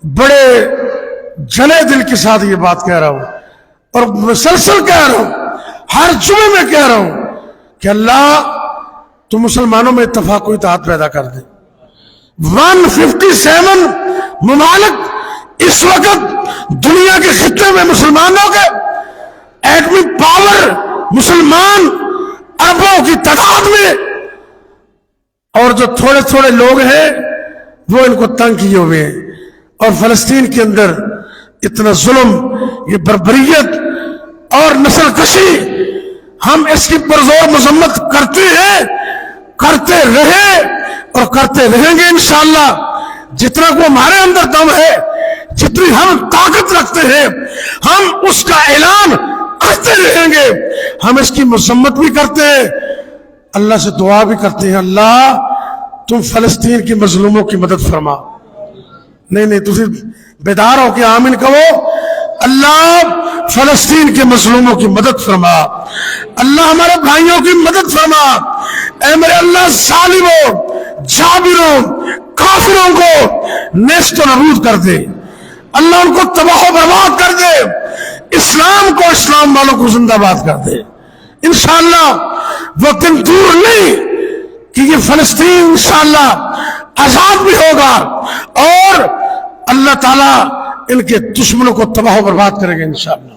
بڑے جلے دل کے ساتھ یہ بات کہہ رہا ہوں اور مسلسل کہہ رہا ہوں، ہر جمعے میں کہہ رہا ہوں کہ اللہ تو مسلمانوں میں اتفاق و اتحاد پیدا کر دے۔ 157 ممالک اس وقت دنیا کے خطے میں مسلمانوں کے ایٹمی پاور مسلمان اربوں کی تعداد میں، اور جو تھوڑے تھوڑے لوگ ہیں وہ ان کو تنگ کیے ہوئے ہیں، اور فلسطین کے اندر اتنا ظلم، یہ بربریت اور نسل کشی، ہم اس کی پرزور مذمت کرتے ہیں، کرتے رہے اور کرتے رہیں گے انشاءاللہ۔ جتنا کو ہمارے اندر دم ہے، جتنی ہم طاقت رکھتے ہیں، ہم اس کا اعلان کرتے رہیں گے، ہم اس کی مذمت بھی کرتے ہیں، اللہ سے دعا بھی کرتے ہیں اللہ تم فلسطین کی مظلوموں کی مدد فرما۔ نہیں تسی بیدار ہو کے آمین کہو، اللہ فلسطین کے مظلوموں کی مدد فرما، اللہ ہمارے بھائیوں کی مدد فرما، اے میرے اللہ ظالموں، جابروں، کافروں کو نیست و نابود کر دے، اللہ ان کو تباہ و برباد کر دے، اسلام کو، اسلام والوں کو زندہ باد کر دے۔ انشاءاللہ وہ دن دور نہیں کہ یہ فلسطین انشاءاللہ آزاد بھی ہوگا اور اللہ تعالیٰ ان کے دشمنوں کو تباہ و برباد کرے گا انشاءاللہ۔